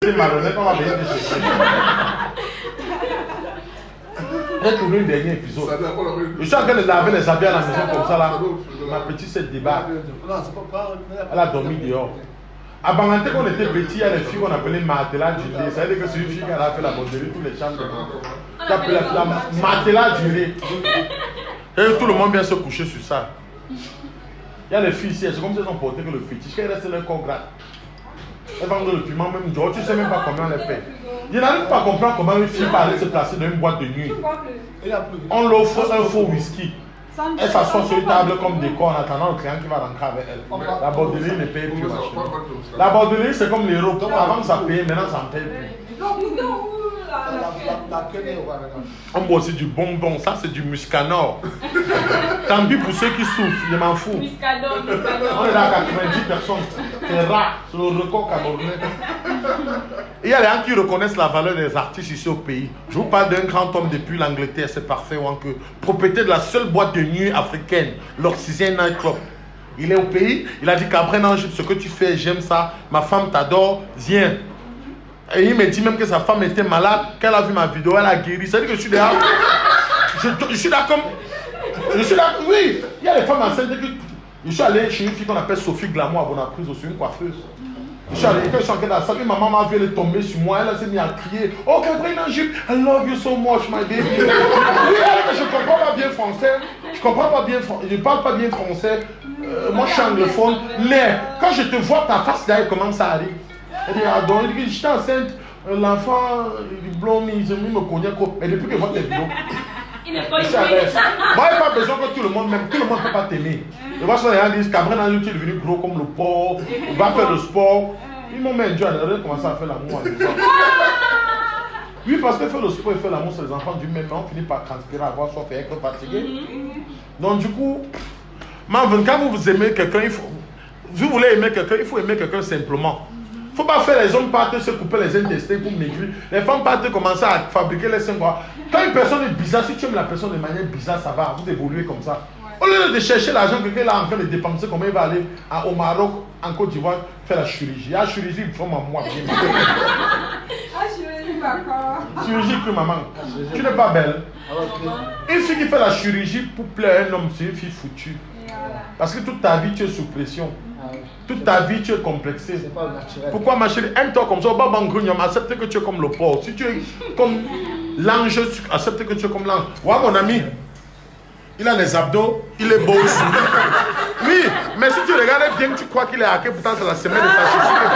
été malhonnête, on va venir te chercher. J'ai tourné le dernier épisode. Je suis en train de laver les habits à la maison comme ça là. Ma petite se débat. Elle a dormi dehors. À Banganté, quand on était petit, il y a des filles qu'on appelait Martela Djulé. Ça veut dire que c'est une fille qui a fait la bonnerie, tous les chambres. Qui appelait la Martela Djulé. Et tout le monde vient se coucher sur ça. Il y a les filles ici, c'est comme si elles ont porté que le fétiche. Quand elles restent leur corps gras. Elles vendent le piment même jour. Tu ne sais même pas combien on les paie. Je n'arrive pas à comprendre comment une fille peut aller se placer dans une boîte de nuit. On l'offre un faux whisky. Elle s'assoit sur une table comme décor en attendant le client qui va rentrer avec elle. La bordelais ne paye plus. La bordelais c'est comme les robes. Avant ça payait, maintenant ça ne paye plus. On boit aussi du bonbon, ça c'est du muscanor. Tant pis pour ceux qui souffrent, je m'en fous. On est là à 90 personnes. C'est rare, c'est le record camerounais. Il y a les gens qui reconnaissent la valeur des artistes ici au pays. Je vous parle d'un grand homme depuis l'Angleterre, c'est parfait, Wanke. Propriétaire de la seule boîte de nuit africaine, l'Oxygène Night Club. Il est au pays, il a dit qu'après dans ce que tu fais, j'aime ça, ma femme t'adore, viens. Et il me dit même que sa femme était malade, qu'elle a vu ma vidéo, elle a guéri. C'est-à-dire que je suis là. Je suis là comme. Je suis là. Oui, il y a les femmes enceintes. Je suis allé chez une fille qu'on appelle Sophie Glamour à Bonaprise, aussi une coiffeuse. Je suis allé, quand je suis entré dans la salle, ma maman m'a vu, elle est tombée sur moi, elle s'est mise à crier. Oh, Catherine Angip, I love you so much, my baby. Oui, je ne comprends pas bien français. Je comprends pas bien français. Je ne parle pas bien français. Moi, je suis anglophone. Mais quand je te vois, ta face derrière commence à aller. Elle dit, ah, donc, j'étais enceinte, l'enfant, il blond, il me connaît quoi. Et depuis que je vois tes vidéos, il n'est pas moi, il n'y a pas besoin que tout le monde m'aime. Tout le monde ne peut pas t'aimer. Je vois ça, les gens disent, Cameroun, tu es devenu gros comme le porc, il va faire le sport. Ils m'ont mis Dieu à commencer à faire l'amour en disant. Oui, parce que faire le sport et faire l'amour, c'est les enfants du même, on finit par transpirer, avoir soif et être fatigué. Donc, du coup, quand vous aimez quelqu'un, vous voulez aimer quelqu'un, il faut aimer quelqu'un simplement. Il ne faut pas faire les hommes partir se couper les intestins pour maigrir. Les femmes partent commencer à fabriquer les seins. Quand une personne est bizarre, si tu aimes la personne de manière bizarre, ça va, vous évoluez comme ça. Au lieu de chercher l'argent, quelqu'un est en train de dépenser, comment il va aller au Maroc, en Côte d'Ivoire, faire la chirurgie. La chirurgie, il faut moi bien. La chirurgie, d'accord. Chirurgie que maman. Tu n'es pas belle. Une fille qui fait la chirurgie pour plaire à un homme, c'est une fille foutue. Parce que toute ta vie, tu es sous pression. Toute ta vie, tu es complexé. Pourquoi ma chérie, aime-toi comme ça, accepte que tu es comme le porc. Si tu es comme l'ange, accepte que tu es comme l'ange. Ouais, mon ami, il a les abdos, il est beau aussi. Oui, mais si tu regardes bien, tu crois qu'il est hacké, pourtant c'est la semaine de sa chaussure.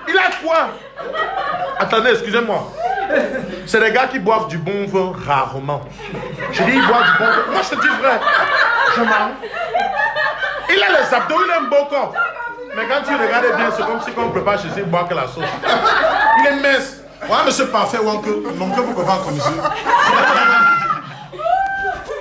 Il a quoi? Attendez, excusez-moi. C'est les gars qui boivent du bon vin rarement. Je dis, ils boivent du bon vin. Moi, je te dis vrai. Je m'en. Il a les abdos, il a un beau corps. Mais quand tu regardes bien, c'est comme si on ne peut pas chez lui boire que la sauce. Il est mince. Ouais, monsieur parfait, mon cœur, vous pouvez pas connaître.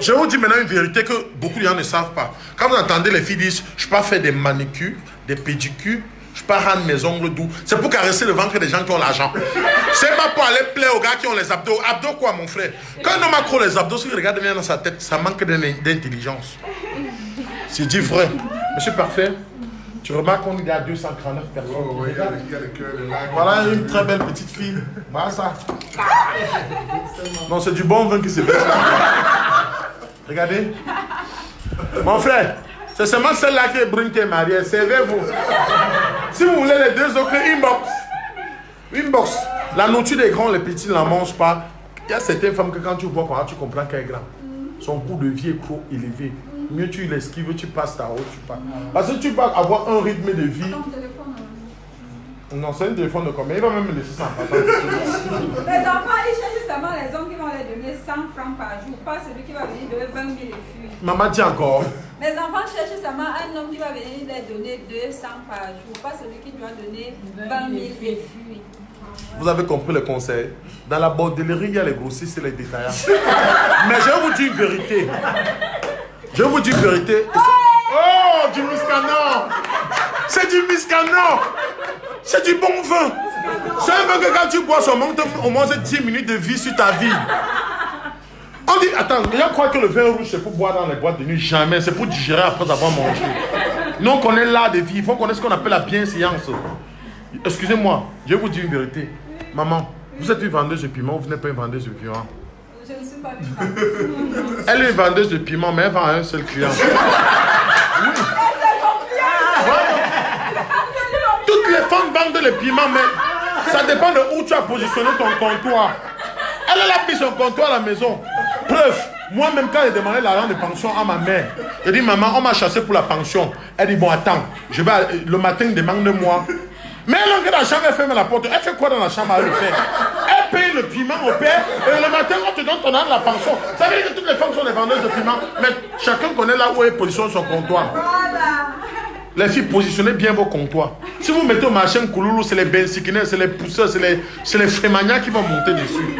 Je vous dis maintenant une vérité que beaucoup de gens ne savent pas. Quand vous entendez les filles dire, je ne peux pas faire des manicures, des pédicures, je ne peux pas rendre mes ongles doux. C'est pour caresser le ventre des gens qui ont l'argent. C'est pas pour aller plaire aux gars qui ont les abdos. Abdos quoi, mon frère? Quand un homme a trop les abdos, si vous regardez bien dans sa tête, ça manque d'intelligence. C'est dit vrai. Monsieur Parfait, tu remarques qu'on est à 239 personnes. Oh, oui, il y a le cœur, voilà une très belle petite fille. Voilà ça. Non, c'est du bon vin qui se verse là. Regardez. Mon frère, c'est seulement celle-là qui est brune qui est mariée. Servez-vous. Si vous voulez les deux autres, inbox. Inbox. La nourriture des grands, les petits ne la mangent pas. Il y a certaines femmes que quand tu vois, tu comprends qu'elle est grande. Son coût de vie est trop élevé. Mieux tu l'esquives, tu passes ta route, tu pars. Parce que tu peux avoir un rythme de vie. Non, c'est un téléphone de combien? Il va même me laisser ça en partant. Les enfants, ils cherchent seulement les hommes qui vont leur donner 100 francs par jour, pas celui qui va venir donner 20 000 filles. Maman dit encore. Les enfants cherchent seulement un homme qui va venir leur donner 200 par jour, pas celui qui doit donner 20 000 filles. Vous avez compris le conseil? Dans la bordellerie, il y a les grossistes et les détaillants. Mais je vais vous dire une vérité. Je vais vous dire une vérité. Oh, du muscanor! C'est du muscanor! C'est du bon vin! C'est un vin que quand tu bois, ça monte au moins 10 minutes de vie sur ta vie. On dit, attends, les gens croient que le vin rouge c'est pour boire dans les boîtes de nuit. Jamais, c'est pour digérer après avoir mangé. Nous on connaît l'art de vie, il faut connaître ce qu'on appelle la bienséance. Excusez-moi, je vais vous dire une vérité. Maman, vous êtes une vendeuse de piment ou vous n'êtes pas une vendeuse de piment? Je ne suis pas une vendeuse. Elle est une vendeuse de piment, mais elle vend à un seul client. Toutes les femmes vendent le piment, mais ça dépend de où tu as positionné ton comptoir. Elle a pris son comptoir à la maison. Preuve, moi-même quand j'ai demandé l'argent de pension à ma mère, j'ai dit maman, on m'a chassé pour la pension. Elle dit bon attends, je vais le matin demande-moi. Mais elle dans la chambre, elle ferme la porte. Elle fait quoi dans la chambre? Elle fait. Elle paye le piment au père et le matin on te donne ton argent de la pension. Ça veut dire que toutes les femmes sont des vendeuses de piment, mais chacun connaît là où elle positionne son comptoir. Voilà. Les filles, positionnez bien vos comptoirs. Si vous mettez au marché un Kouloulou, c'est les bensikinés, c'est les pousseurs, c'est les frémanias qui vont monter dessus.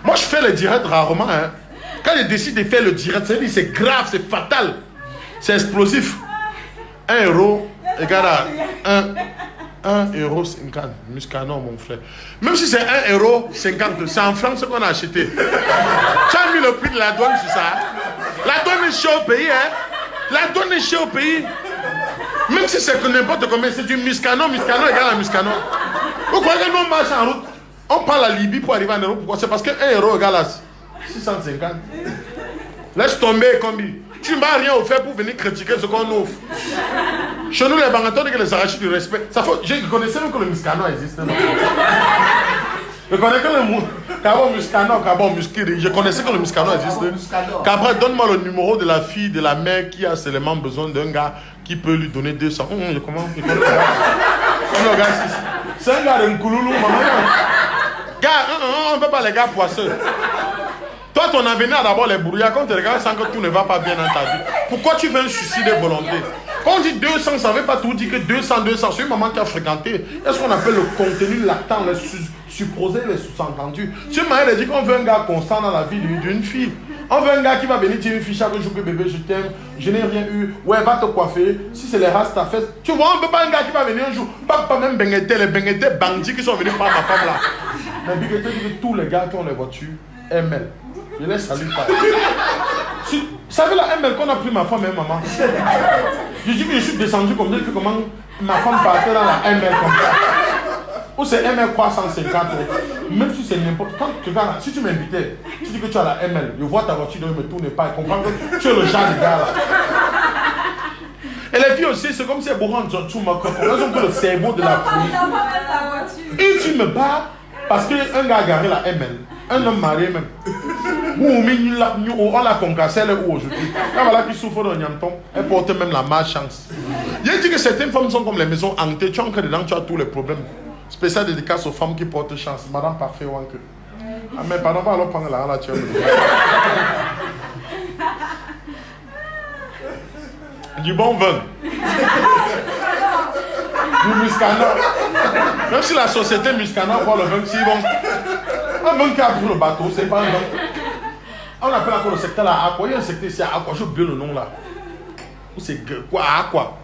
Moi, je fais le direct rarement. Hein. Quand je décide de faire le direct, c'est grave, c'est fatal. C'est explosif. 1 euro égale à 1,50 €. Muscanon, mon frère. Même si c'est 1,50 €, c'est en France qu'on a acheté. Tu as mis le prix de la douane sur ça. La douane est chère au pays. Hein. La douane est chère au pays. Même si c'est que n'importe combien, c'est du muscanon, muscanon égale à muscanon. Vous croyez que nous on marche en route? On prend la Libye pour arriver en Europe. Pourquoi? C'est parce que 1 € égale à 650. Laisse tomber, combi. Tu ne m'as rien offert pour venir critiquer ce qu'on offre. Chez nous, les bangatons, que les arachides du respect. Ça faut, je connaissais même que le muscanon existe. Je connais que le cabot muscanon, cabot musqué. Je connaissais que le muscanon existe. Qu'après, donne-moi le numéro de la fille, de la mère qui a seulement besoin d'un gars qui peut lui donner 200. Comment? C'est un gars de Nkouloulou, maman. Gars, on ne veut pas les gars poisseux. Toi, ton avenir d'abord les brouillards. Quand tu regardes sans que tout ne va pas bien dans ta vie. Pourquoi tu veux un suicide de volonté? Quand on dit 200, ça ne veut pas tout dire que 200. C'est une maman qui a fréquenté. Est-ce qu'on appelle le contenu lactant, le supposé, les sous-entendus? C'est une manière de dire qu'on veut un gars constant dans la vie d'une fille. On veut un gars qui va venir dire une fille chaque jour que bébé, je t'aime, je n'ai rien eu. Ouais, va te coiffer. Si c'est les races, t'as fait. Tu vois, on ne veut pas un gars qui va venir un jour. Pas même Bengueté, les Bengueté bandits qui sont venus par ma femme là. Mais Bengueté dit que tous les gars qui ont les voitures, ML. Je les salue pas. Vous savez la ML qu'on a pris ma femme et maman? Je dis que je suis descendu comme ça, comment ma femme partait dans la ML comme ça. Ou c'est ML 350. Même si c'est n'importe quand si tu m'invitais, tu dis que tu as la ML, je vois ta voiture, ne me tourne pas, je comprends que tu es le genre de gars là. Et les filles aussi, c'est comme si elles bourrent tout ma coque. Elles ont que le cerveau de la fille. Et tu me bats parce qu'un gars a garé la ML. Un homme marié même. On l'a concassé aujourd'hui. Là voilà qui souffre d'un nyamton. Elle porte même la malchance. Il dit que certaines femmes sont comme les maisons hantées. Tu entres dedans, tu as tous les problèmes. Spécial dédicace aux femmes qui portent chance. Madame Parfait ou que. Ah mais pardon, on va alors prendre la tu du bon vin. Du muscanon. Même si la société muscanon voit le vin, si bon. Un vin qui a pris le bateau, c'est pas un vin. On appelle encore le secteur là Aqua. Il y a un secteur ici à Aqua, j'ai oublié le nom là. C'est quoi Aqua?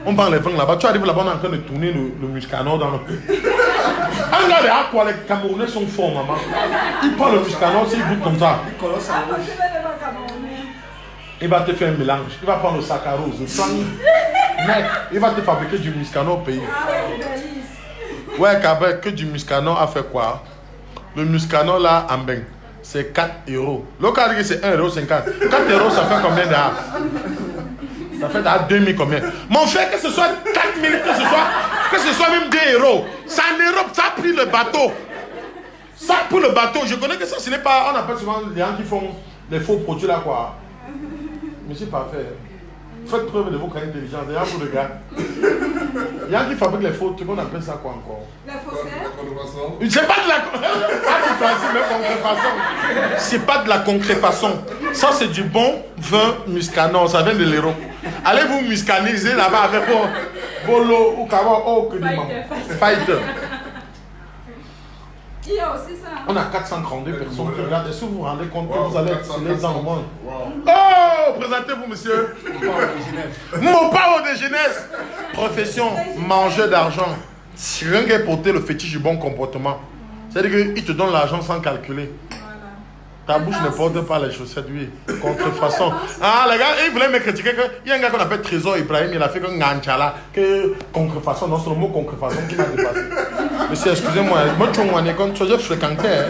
On prend les vins là-bas. Tu arrives là-bas, on est en train de tourner le muscanon dans le. Un gars de Aqua, les Camerounais sont forts, maman. Il prend le muscanon, s'il goûte comme ça. Il va te faire un mélange. Il va prendre le saccharose, le sang. Mec, il va te fabriquer du muscanon au pays. Ouais, Cabret, que du muscanon a fait quoi? Le muscanon là, en bain, c'est 4 €. L'autre a dit que c'est 1,50 €. 4 €, ça fait combien d'art? Ça fait d'art 2000 combien? Mon frère, que ce soit 4000, que ce soit même 2 €. Ça en Europe, ça a pris le bateau. Ça pour le bateau, je connais que ça, ce n'est pas. On appelle souvent les gens qui font des faux produits là quoi. Mais c'est pas fait. Faites preuve de votre intelligence. Il y a pour le gars. Il y a qui fabriquent les faux trucs, on appelle ça quoi encore? La faussaire? C'est pas de la contrefaçon. C'est pas de la contrefaçon. Ça c'est du bon vin muscanon. Ça vient de l'Europe. Allez vous muscaniser là-bas avec vos lots ou kawa que du Fighter. Il y a aussi ça. On a 432 personnes qui regardent. Est-ce que vous vous rendez compte que vous allez être les ans au monde? Oh, présentez-vous, monsieur. Mopao de jeunesse. Profession, mangeur d'argent. Rien qu'à porter le fétiche du bon comportement. C'est-à-dire qu'il te donne l'argent sans calculer. Ta bouche ne porte pas les chaussettes, oui. Contrefaçon. Ah, les gars, ils voulaient me critiquer. Il y a un gars qu'on appelle Trésor Ibrahim, il a fait qu'un nganchala, que contrefaçon. Non, c'est le mot contrefaçon qui m'a dépassé. Monsieur, excusez-moi, moi, tu es quand je fréquentais.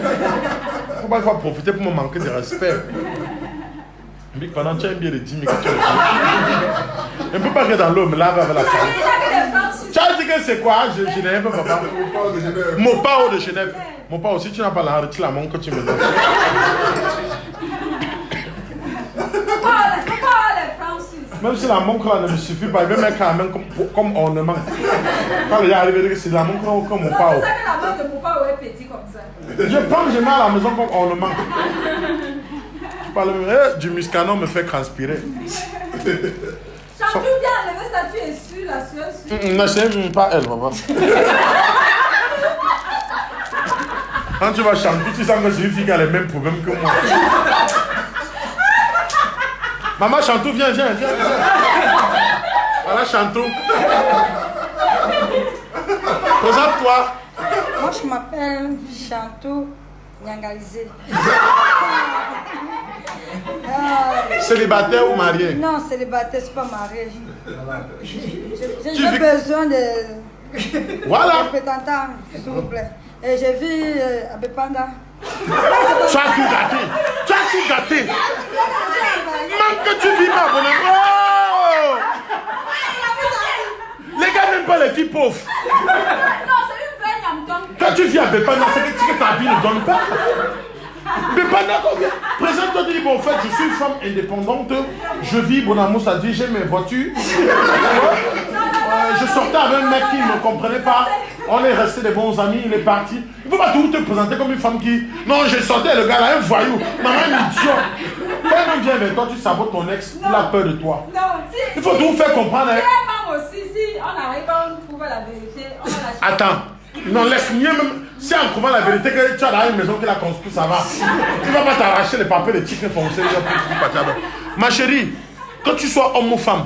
Faut pas profiter pour me manquer de respect. Mais pendant que tu as bien les 10 000 que tu as dit. On ne peut pas rester dans l'eau, mais là, avec la femme. Tu as dit que c'est quoi? Genève, papa. Mon pao de Genève. Mon pao, si tu n'as pas la retire la montre que tu me donnes. Même si la montre là ne me suffit pas, il veut mettre quand même comme ornement. Quand il est arrivé, c'est la montre comme mon pao. C'est ça que la montre de mon pao est petit comme ça. Je prends, je mets à la maison comme ornement. Du muscador me fait transpirer. Chantou bien enlever ça, tu es sûr, la sueur sûre. Non, c'est même pas elle, papa. Quand tu vas chanter, tu sens que c'est une fille qui a les mêmes problèmes que moi. Maman, Chantou, viens. Voilà, Chantou. Présente-toi. Moi, je m'appelle Chantou Nyangalisé. Célibataire ou marié? Non, célibataire, je ne suis pas marié. J'ai besoin de... Voilà. Représentant, s'il vous plaît. Et j'ai vu à Bepanda. Tu as tout gâté. Manque que tu vis pas, bon. Oh! Les gars n'aiment pas les filles pauvres. Non, c'est une vraie nyamton. Quand tu vis à Bepanda, c'est que ta vie ne donne pas. Bepanda, présente-toi, tu dis, bon, en fait, je suis une femme indépendante. Je vis, bon amour, ça dit, j'ai mes voitures. Je sortais avec un mec qui ne me comprenait pas. On est restés des bons amis, il est parti. Il ne faut pas tout te présenter comme une femme qui... Non, j'ai sorti le gars là, un voyou. Maman, un idiot. Quand il vient vers toi, tu sabotes ton ex, il a peur de toi. Non, si. Il faut tout faire comprendre. Si elle aussi, si on n'arrive pas à trouver la vérité, on va la... Attends. Non, laisse mieux même. Si en trouvant la vérité que tu as dans une maison qu'il a construit, ça va. Tu ne vas pas t'arracher les papiers, les chicken foncés. Ma chérie, quand tu sois homme ou femme,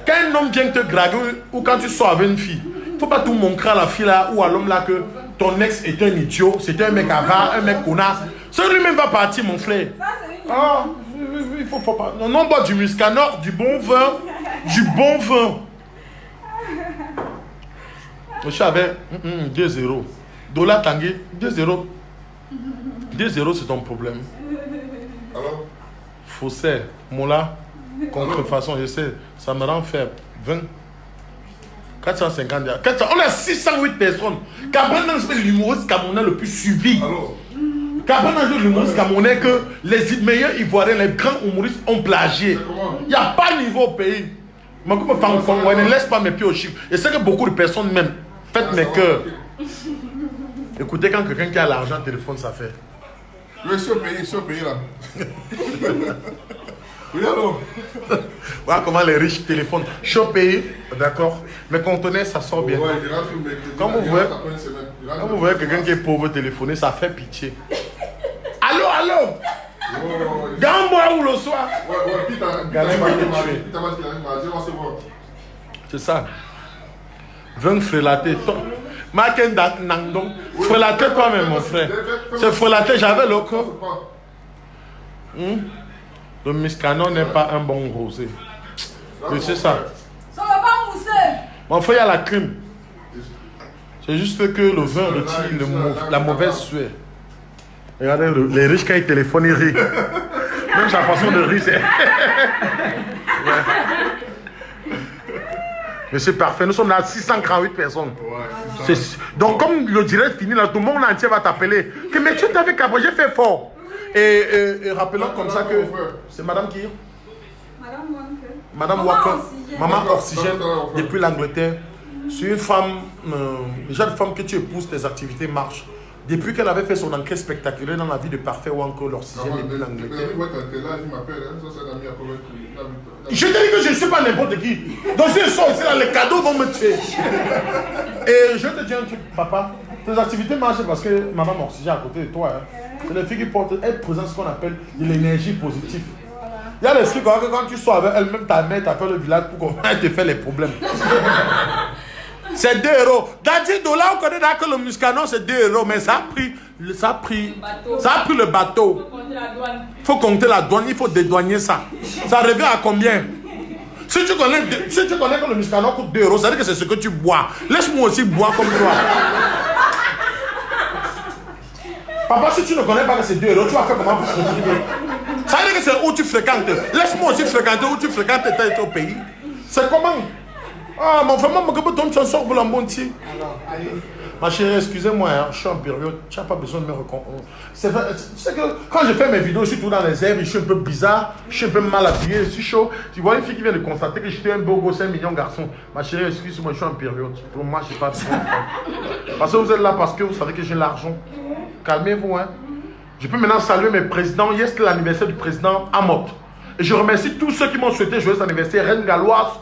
quand un homme vient te draguer ou quand tu sors avec une fille, il ne faut pas tout montrer à la fille là ou à l'homme là que ton ex est un idiot, c'était un mec avare, un mec connasse. Ça lui-même va partir, mon frère. Ah, il faut pas. Non, on boit du muscador, du bon vin. Du bon vin. Monsieur avait 2-0. Dollar Tanguy, 2-0. 2-0, c'est ton problème. Alors? Faussaire, Mola, contrefaçon, je sais, ça me rend faible. 20. 450. On a 608 personnes. Cabana, c'est l'humoriste camerounais le plus suivi. Alors? Cabana, c'est l'humoriste camerounais que les meilleurs ivoiriens, les grands humoristes ont plagié. Il n'y a pas de niveau au pays. Mais comme on ne laisse pas mes pieds au chiffre. Et c'est que beaucoup de personnes même. Faites mes cœurs. Écoutez, quand quelqu'un qui a l'argent, téléphone, ça fait. Je suis au pays là. Oui, alors. Voilà comment les riches téléphonent. Je suis au pays, d'accord. Mais contenez, ça sort bien. Ouais, quand vous voyez quelqu'un qui est pauvre téléphoner, ça fait pitié. Allô? Gamboa ou le soir? C'est ça. 20 frélatés. Frélaté quoi même mon frère? C'est frélaté, j'avais le corps. Le muscador n'est pas un bon rosé. C'est ça. Ça va pas mousser. Mon frère, il y a la crime. C'est juste que le vin retire la mauvaise sueur. Regardez, les riches quand ils téléphonent, ils rient. Même sa façon de rire, c'est... Mais c'est parfait, nous sommes là 648 personnes. Ouais, donc comme le direct finit là, tout le monde entier va t'appeler. Que mais tu t'avais qu'à j'ai fait fort. Et rappelons comme ça que c'est madame qui? Madame Walker. Maman Oxygène depuis l'Angleterre. C'est une femme, le genre de femme que tu épouses, tes activités marchent. Depuis qu'elle avait fait son enquête spectaculaire dans la vie de Parfait Wanko, l'Oxygène depuis l'Angleterre. Je te dis que je ne suis pas n'importe qui. Donc si je sors ici, là, les cadeaux vont me tuer. Et je te dis un truc, papa, tes activités marchent parce que maman Oxygène à côté de toi. Hein. C'est les filles qui portent, elles présentent ce qu'on appelle de l'énergie positive. Il y a des trucs que quand tu sors avec elle-même, ta mère t'appelle le village pour qu'elle te fait les problèmes. C'est 2 €. Dans 10 $, on connaît que le muscador c'est 2 €, mais ça a pris le bateau. Il faut compter la douane, il faut dédouaner ça. Ça revient à combien? Si tu connais que le muscador coûte 2 €, ça veut dire que c'est ce que tu bois. Laisse-moi aussi boire comme toi. Papa, si tu ne connais pas que c'est 2 euros, tu vas faire comment pour contribuer? Ça veut dire que c'est où tu fréquentes. Laisse-moi aussi fréquenter où tu fréquentes au pays. C'est comment? Ah, mon frère, tu sors pour la montie. Ma chérie, excusez-moi, hein, je suis en période, tu n'as pas besoin de me reconnaître. C'est vrai, tu sais que quand je fais mes vidéos, je suis tout dans les airs, je suis un peu bizarre, je suis un peu mal habillé, je suis chaud. Tu vois une fille qui vient de constater que j'étais un beau gosse, un mignon garçon. Ma chérie, excuse-moi, je suis en période. Pour moi, je ne sais pas besoin. Parce que vous êtes là parce que vous savez que j'ai l'argent. Calmez-vous, hein. Je peux maintenant saluer mes présidents. Hier, c'était l'anniversaire du président Amot. Et je remercie tous ceux qui m'ont souhaité joyeux anniversaire. Reine Galloise,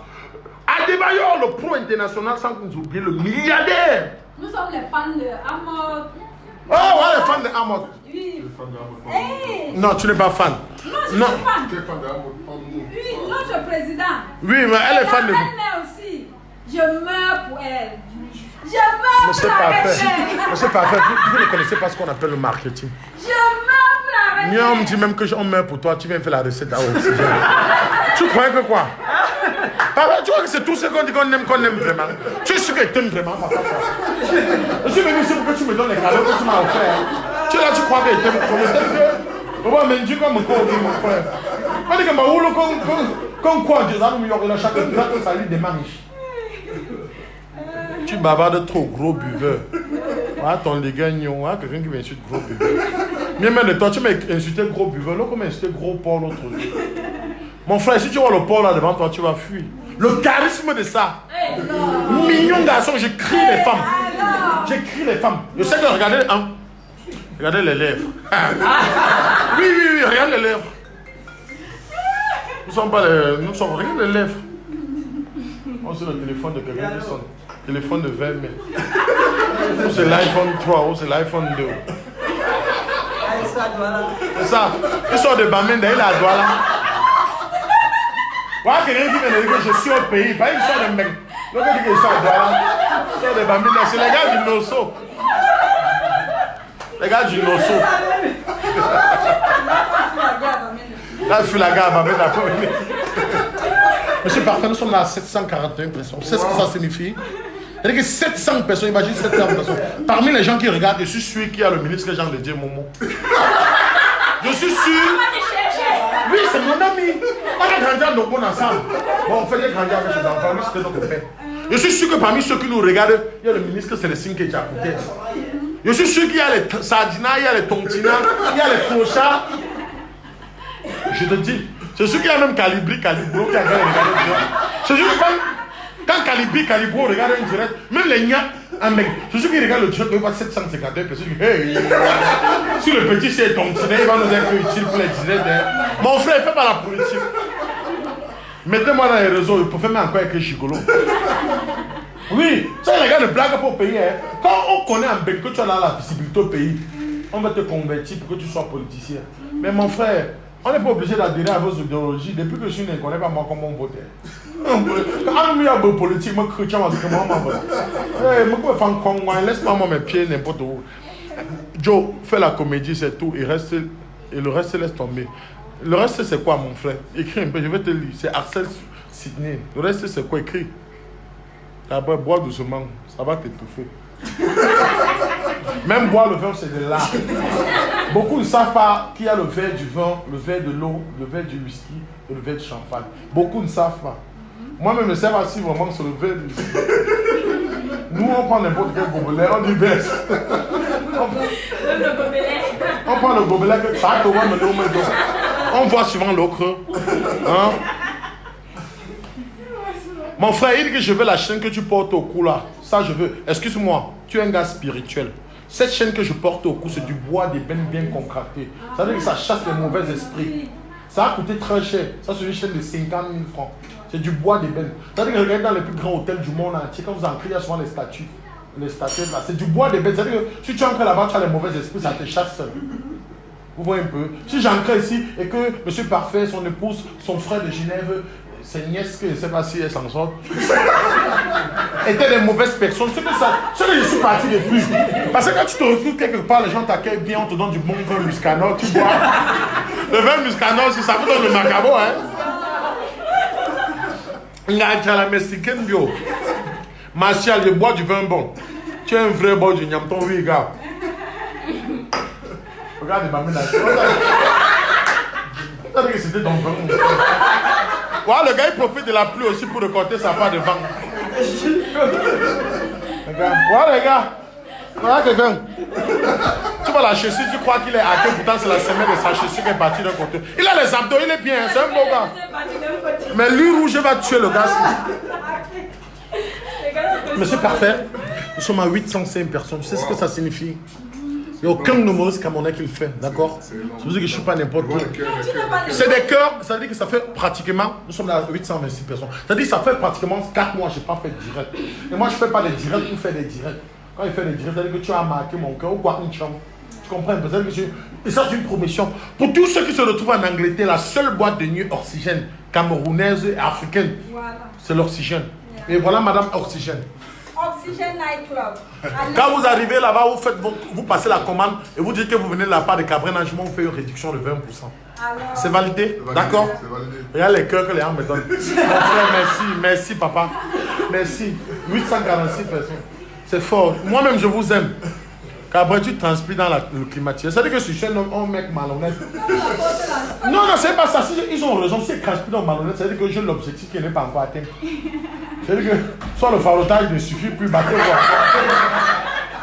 Adebayor, le pro international, sans que nous oublions le milliardaire. Nous sommes les fans de Amot. Oh, ouais, les fans de Amot. Oui. Hey. Non, tu n'es pas fan. Non, je suis fan. Tu es fan d'Amot. Oui, notre président. Oui, mais elle est fan de vous. Elle aussi. Je meurs pour elle. Je meurs Mais c'est pour la parfait. reine. Mais c'est parfait. Vous ne connaissez pas ce qu'on appelle le marketing. Je meurs pour la reine. Mieux, on me dit même que on meurt pour toi, tu viens faire la recette à oxygène. Tu crois que quoi? Papa, tu vois que c'est tout ce qu'on dit qu'on aime vraiment. Tu es sûr que tu aimes vraiment, papa. Je suis venu ici pour que tu me donnes les cadeaux que tu m'as offert. Tu es là, tu crois que tu aimes comme que. On va me dire comme mon frère. On dit que ma roule comme quoi, Dieu, ça nous y aura chacun de sa vie des maniches. Tu bavardes trop, gros buveur. Ah, ton légagnons, ah, quelqu'un qui m'insulte gros buveur. Mieux même de toi, tu m'as insulté gros buveur, l'autre m'a insulté gros porc l'autre jour. Mon frère, si tu vois le porc là devant toi, tu vas fuir. Le charisme de ça. Mignon garçon, j'écris les femmes. J'écris les femmes. Je sais que regardez, hein. Regardez les lèvres. Oui, regarde les lèvres. Nous sommes pas les. Nous sommes. Regarde les lèvres. Oh, c'est le téléphone de quelqu'un qui sonne. Téléphone de 20 000. Ou c'est l'iPhone 3, ou c'est l'iPhone 2. C'est ça. Ils sont de Bamenda, il a droit là. Voilà quelqu'un qui vient de dire que je suis au pays. Pas une sorte de mec. L'autre dit que je suis à droit là. Ils sont de Bamenda. C'est les gars du Nosso. Les gars du Nosso. Là, je suis la gare à Bamenda. Monsieur Parfait, nous sommes là à 741 personnes. Vous savez ce que ça signifie? C'est-à-dire que 700 personnes, imagine 700 personnes. Parmi les gens qui regardent, je suis sûr qu'il y a le ministre Jean de Dieu Momo. Je suis sûr. Oui, c'est mon ami. On a grandi en Nokon ensemble. Bon, on fait des grandir avec ses enfants, lui c'était notre père. Je suis sûr que parmi ceux qui nous regardent, il y a le ministre Célestine qui est à côté. Je suis sûr qu'il y a les sardinas, il y a les tontinas, il y a les clochards. Je te dis, c'est sûr qu'il y a même Calibro qui a regardé. C'est sûr que quand Calibro regarde un direct, même les gars, c'est sûr qu'il regarde le direct, il va 752 personnes. Hey, si le petit c'est tontiné, il va nous être utile pour les directs. Mon frère, il fait pas la politique. Mettez-moi dans les réseaux, il peut faire encore avec les gigolos. Oui, ça les gars ne blaguent pas au pays. Hein. Quand on connaît un bec que tu as la visibilité au pays, on va te convertir pour que tu sois politicien. Mais mon frère, on n'est pas obligé d'adhérer à vos idéologies. Depuis que je ne connais pas moi comment on vote. Quand on a une politique, moi chrétien, moi c'est comment on vote. Laisse-moi mes pieds n'importe où. Joe, fais la comédie, c'est tout. Et le reste, laisse tomber. Le reste, c'est quoi, mon frère? Écris un peu, je vais te lire. C'est Axel Sydney. Le reste, c'est quoi? Écris. D'abord, bois doucement, ça va t'étouffer. Même boire le vin, c'est de l'art. Beaucoup ne savent pas qu'il y a le verre du vin, le verre de l'eau, le verre du whisky et le verre du champagne. Beaucoup ne savent pas. Moi-même, je ne sais pas si vraiment c'est le verre du whisky. Nous, on prend n'importe quel gobelet, on dit verse. On prend le gobelet, ça on voit souvent l'ocre. Hein? Mon frère, il dit que je veux la chaîne que tu portes au cou là. Ça, je veux. Excuse-moi, tu es un gars spirituel. Cette chaîne que je porte au cou, c'est du bois d'ébène bien concrafté. Ça veut dire que ça chasse les mauvais esprits. Ça a coûté très cher. Ça, c'est une chaîne de 50 000 francs. C'est du bois d'ébène. Ça veut dire que regardez dans les plus grands hôtels du monde entier, quand vous entrez, il y a souvent les statues. Les statues là, c'est du bois d'ébène. Ça veut dire que si tu entres là-bas, tu as les mauvais esprits, ça te chasse seul. Vous voyez un peu. Si j'entre ici et que Monsieur Parfait, son épouse, son frère de Genève, ses nièces, que je ne sais pas si elles s'en sortent, étaient des mauvaises personnes. C'est que je suis parti depuis. Parce que quand tu te retrouves quelque part, les gens t'accueillent bien, on te donne du bon vin muscanor, tu bois. Le vin muscanor, si ça vous donne le macabo, hein. Il y a la mexicaine bio. Martial, je bois du vin bon. Tu es un vrai bois du nyamton, oui, gars. Regarde, il m'a mis la chose. On a dit que c'était ton vent. Voilà, le gars, il profite de la pluie aussi pour récolter sa part de vent. Regarde. Voilà, les gars. Voilà quelqu'un. Tu vois la chaussure, tu crois qu'il est hacké, pourtant c'est la semelle de sa chaussure qui est partie d'un côté. Il a les abdos, il est bien, c'est un beau gars. Mais lui rouge va tuer le gars. Mais c'est parfait. Nous sommes à 805 personnes. Tu sais ce que ça signifie? Il n'y a aucun humoriste camerounais qui le fait, d'accord? C'est pour ça que je ne suis pas n'importe qui. C'est des cœurs, ça veut dire que ça fait pratiquement, nous sommes à 826 personnes. Ça veut dire que ça fait pratiquement 4 mois que je n'ai pas fait de direct. Et moi je ne fais pas des directs pour faire des directs. Quand il fait des directs, ça veut dire que tu as marqué mon cœur ou quoi, une chambre. Tu comprends? Et ça c'est une promotion. Pour tous ceux qui se retrouvent en Angleterre, la seule boîte de nuit oxygène camerounaise et africaine, c'est l'oxygène. Et voilà Madame Oxygène. Oxygène Night Club. Quand vous arrivez là-bas, vous passez la commande et vous dites que vous venez de la part de Cabrel Angement, vous fait une réduction de 20%. C'est validé? D'accord? Regarde les cœurs que les gens me donnent. Mon frère, merci papa. Merci. 846 personnes. C'est fort. Moi-même, je vous aime. Cabrel, tu transpires dans le climatiseur. Ça veut dire que je suis un mec malhonnête. Non, c'est pas ça. Ils ont raison. Si je transpire dans le malhonnête, ça veut dire que j'ai l'objectif qui n'est pas encore atteint. C'est-à-dire que soit le farotage ne suffit plus, battez quoi.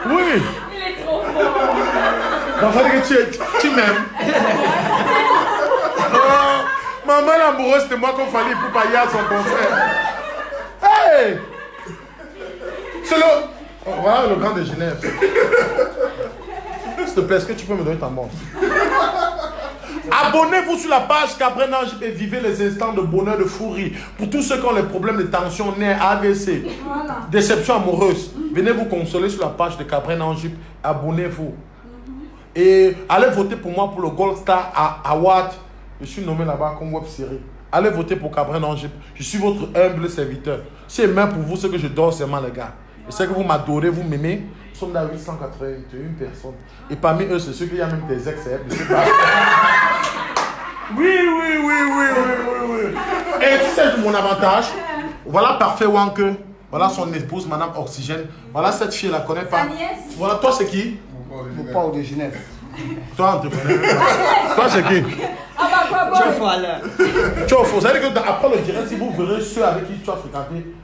Oui. Il est trop fort. Donc ça veut dire que tu m'aimes. Oh, maman l'amoureuse, c'était moi qu'on fallait pour payer à son concert. Hey! C'est le... Oh, voilà le grand de Genève. S'il te plaît, est-ce que tu peux me donner ta montre? Abonnez-vous sur la page Cabrel Angip et vivez les instants de bonheur, de fou rire. Pour tous ceux qui ont les problèmes de tension, nerfs, AVC, déception amoureuse, venez vous consoler sur la page de Cabrel Angip. Abonnez-vous. Et allez voter pour moi pour le Gold Star Award. Je suis nommé là-bas comme web série. Allez voter pour Cabrel Angip. Je suis votre humble serviteur. C'est même pour vous ce que je dors seulement, les gars. Je sais que vous m'adorez, vous m'aimez. Nous sommes dans 881 personnes. Et parmi eux, c'est ceux qui y a même des ex. Oui. Et tu sais mon avantage? Voilà parfait Wanke. Voilà son épouse, Madame Oxygène. Voilà cette fille, elle la connaît pas. Voilà, toi c'est qui? Mon père de Genève. Toi, entrepreneur. Toi c'est qui? Tu es faux. Ça veut dire que après le direct, si vous verrez ceux avec qui tu as fréquenté,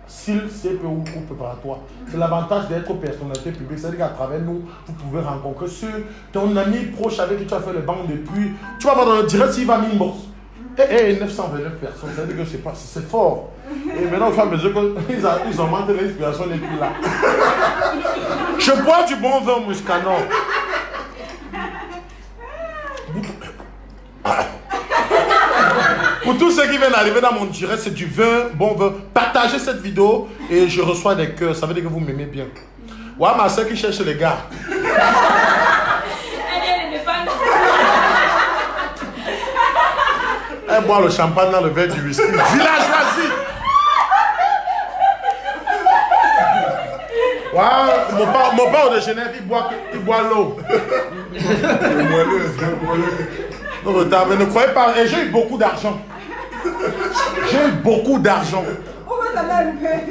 s'il CP ou préparatoire, c'est l'avantage d'être personnalité publique. C'est-à-dire qu'à travers nous, vous pouvez rencontrer ceux, ton ami proche avec qui tu as fait le banc depuis. Tu vas voir dans le direct s'il va m'inbox. 929 personnes, c'est-à-dire que c'est fort. Et maintenant, au fur et à mesure qu'ils ont manqué l'inspiration n'est plus là. Je bois du bon vin Muscanor. Pour tous ceux qui viennent d'arriver dans mon direct, c'est du vin, bon vin. Partagez cette vidéo et je reçois des cœurs. Ça veut dire que vous m'aimez bien. Ouais, ma soeur qui cherche les gars. Elle boit le champagne dans le verre du whisky. Villageoisie. Ouais, mon père de Genève, il boit l'eau. Ne croyez pas, et j'ai eu beaucoup d'argent.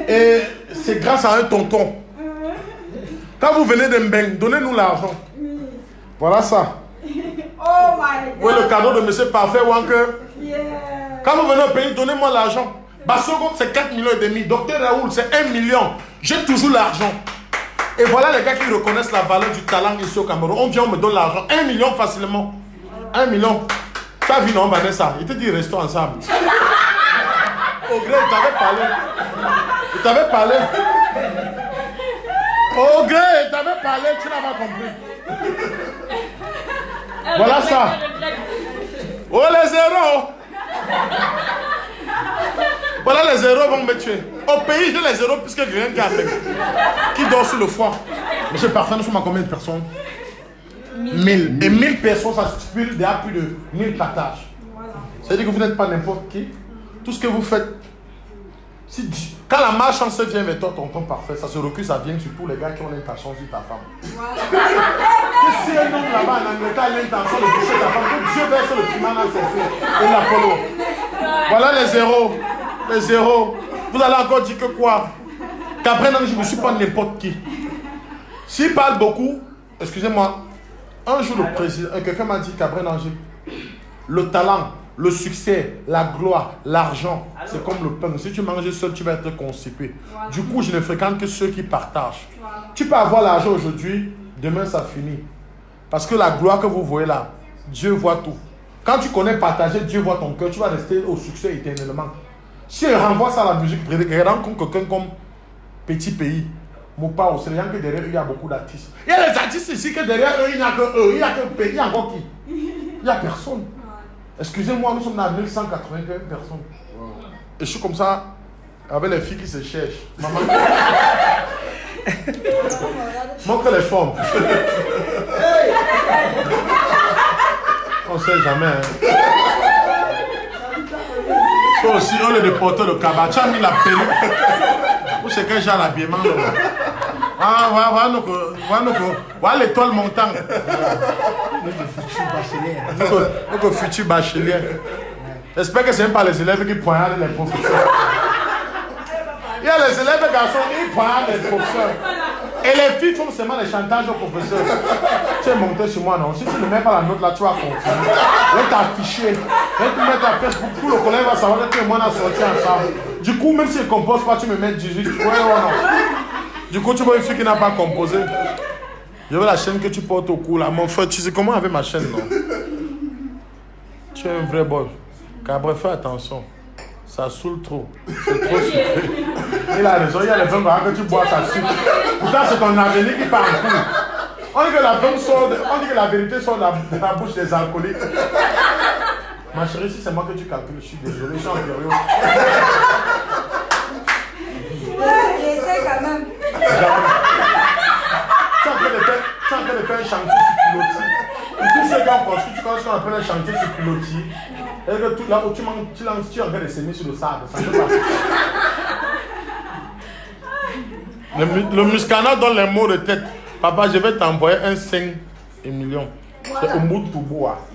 Et c'est grâce à un tonton. Quand vous venez de Mbeng, donnez-nous l'argent. Voilà ça. Oh my God. Oui, le cadeau de monsieur Parfait Wanker. Yeah. Quand vous venez au pays, donnez-moi l'argent. Basogo, c'est 4,5 millions. Docteur Raoul, c'est 1 million. J'ai toujours l'argent. Et voilà les gars qui reconnaissent la valeur du talent ici au Cameroun. On vient, on me donne l'argent. 1 million facilement. 1 million. Tu as vu, non, Vanessa? Il te dit, restons ensemble. Au gré, il t'avait parlé. Au gré, il t'avait parlé, tu n'as pas compris. Voilà ça. Oh, les zéros. Voilà, les zéros vont me tuer. Au pays, j'ai les zéros puisque rien qui dort sur le foie. Monsieur Parfait, nous sommes à combien de personnes? 1000. Et 1000 personnes, ça stipule déjà plus de 1000 partages. C'est-à-dire que vous n'êtes pas n'importe qui. Tout ce que vous faites, quand la malchance vient vers toi, tonton Parfait, ça se recule, ça vient sur tous les gars qui ont l'intention sur ta femme. Que si un homme là-bas en Angleterre a l'intention de toucher ta femme, que Dieu verse le climat dans ses filles et l'Apollo. Voilà les zéros. Les zéros. Vous allez encore dire que quoi? Qu'après, non, je ne suis pas n'importe qui. S'il parle beaucoup, excusez-moi, Un jour, le président, quelqu'un m'a dit, Cabrel Angers, le talent, le succès, la gloire, l'argent, c'est comme le pain. Si tu manges seul, tu vas être constipé. Voilà. Du coup, je ne fréquente que ceux qui partagent. Voilà. Tu peux avoir l'argent aujourd'hui, demain ça finit. Parce que la gloire que vous voyez là, Dieu voit tout. Quand tu connais partager, Dieu voit ton cœur, tu vas rester au succès éternellement. Si on renvoie ça à la musique, regarde comme quelqu'un comme Petit Pays, Mopa au Sénégal, que derrière eux, il y a beaucoup d'artistes. Il y a des artistes ici que derrière eux, il n'y a que eux, il n'y a que Pays, il y a encore qui? Il n'y a personne. Excusez-moi, nous sommes dans 1181 personnes. Et je suis comme ça, avec les filles qui se cherchent. Maman. Montre les formes. On ne sait jamais. Hein. Toi aussi, on est des porteurs de cabas. Tu as mis la peluque. Ou c'est que j'ai l'habillement. Ah, voilà l'étoile montante. Notre futur bachelier. J'espère que ce n'est pas les élèves qui poignardent les professeurs. Il y a les élèves garçons, ils poignardent les professeurs. Et les filles font seulement les chantages aux professeurs. Tu es monté sur moi, non? Si tu ne mets pas la note là, tu vas continuer. Je vais t'afficher. Je vais te mettre à Facebook. Tout le collège va savoir que moi on a sorti ensemble. Du coup, même si je ne compose pas, tu me mets 18. Ouais ou non? Du coup, tu vois une fille qui n'a pas composé. Je veux la chaîne que tu portes au cou là. Mon frère, tu sais comment avec ma chaîne, non? Tu es un vrai boy. Cabrel, fais attention. Ça saoule trop. C'est trop sucré. Il a raison, il y a les femmes que tu bois, ça sucre. Pourtant, c'est ton avenir qui part en couille. On dit que la femme sort, on dit que la vérité sort de la bouche des alcooliques. Ma chérie, si c'est moi que tu calcules, je suis désolé, je suis en période. Essaie quand même. Tu es en train de faire un chantier sur pilotis. Et tous ceux qui ont construit, tu connais ce qu'on appelle un chantier sur pilotis. Et que tout là où tu lances, tu es en train de s'aimer sur le sable. Ça ne peut pas. Le Muscana donne les mots de tête. Papa, je vais t'envoyer un 5 millions. C'est au bout de tout bois.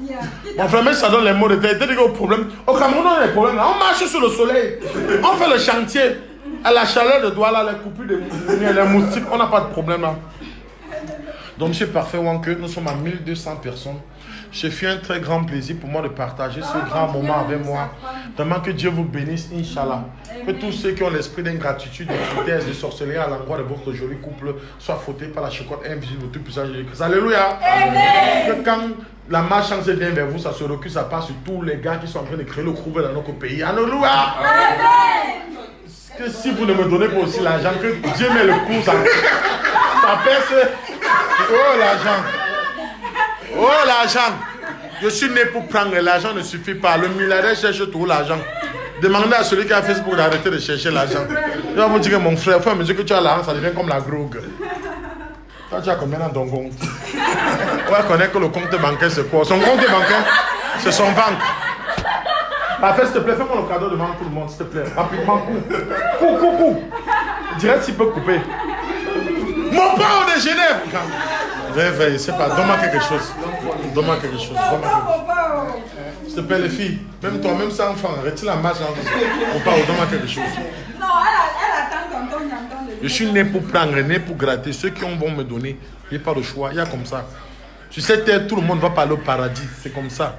Mon frère, mais ça donne les mots de tête. Dès au problème, au Cameroun, on a des problèmes. On marche sur le soleil. On fait le chantier. À la chaleur de doigts, là, les coupures de les moustiques, on n'a pas de problème là. Donc, c'est parfait, Wanke. Nous sommes à 1200 personnes. Ce fut un très grand plaisir pour moi de partager ce grand moment avec moi. Vraiment que Dieu vous bénisse, Inch'Allah. Que tous ceux qui ont l'esprit d'ingratitude, de tristesse, de sorcellerie à l'endroit de votre joli couple soient frottés par la chocotte invisible de tout puissant Jésus-Christ. Alléluia. Que quand la malchance vient vers vous, ça se recule, ça passe sur tous les gars qui sont en train de créer le trouble dans notre pays. Alléluia. Que si vous ne me donnez pas aussi l'argent, que Dieu met le coup, ça pèse. Oh l'argent. Oh l'argent. Je suis né pour prendre, l'argent ne suffit pas. Le milliardaire cherche tout l'argent. Demandez à celui qui a Facebook d'arrêter de chercher l'argent. Je vais vous dire que mon frère, au fur et à mesure que tu as l'argent, ça devient comme la drogue. Toi, tu as combien dans ton compte? On va connaître que le compte bancaire, c'est quoi? Son compte bancaire, c'est son banque. Parfait, s'il te plaît, fais-moi le cadeau devant tout le monde, s'il te plaît. Rapidement, coupe. Je dirais s'il peut couper. Mon père de Genève. Veille, c'est pas, donne-moi quelque chose. Donne-moi quelque chose. S'il te plaît, les filles, même toi, même ça, enfant, retire la marche. Mon père, donne-moi quelque chose. Non, elle attend tonton. Je suis né pour prendre, né pour gratter. Ceux qui vont me donner, il n'y a pas le choix, il y a comme ça. Tu sais, tout le monde va parler au paradis, c'est comme ça.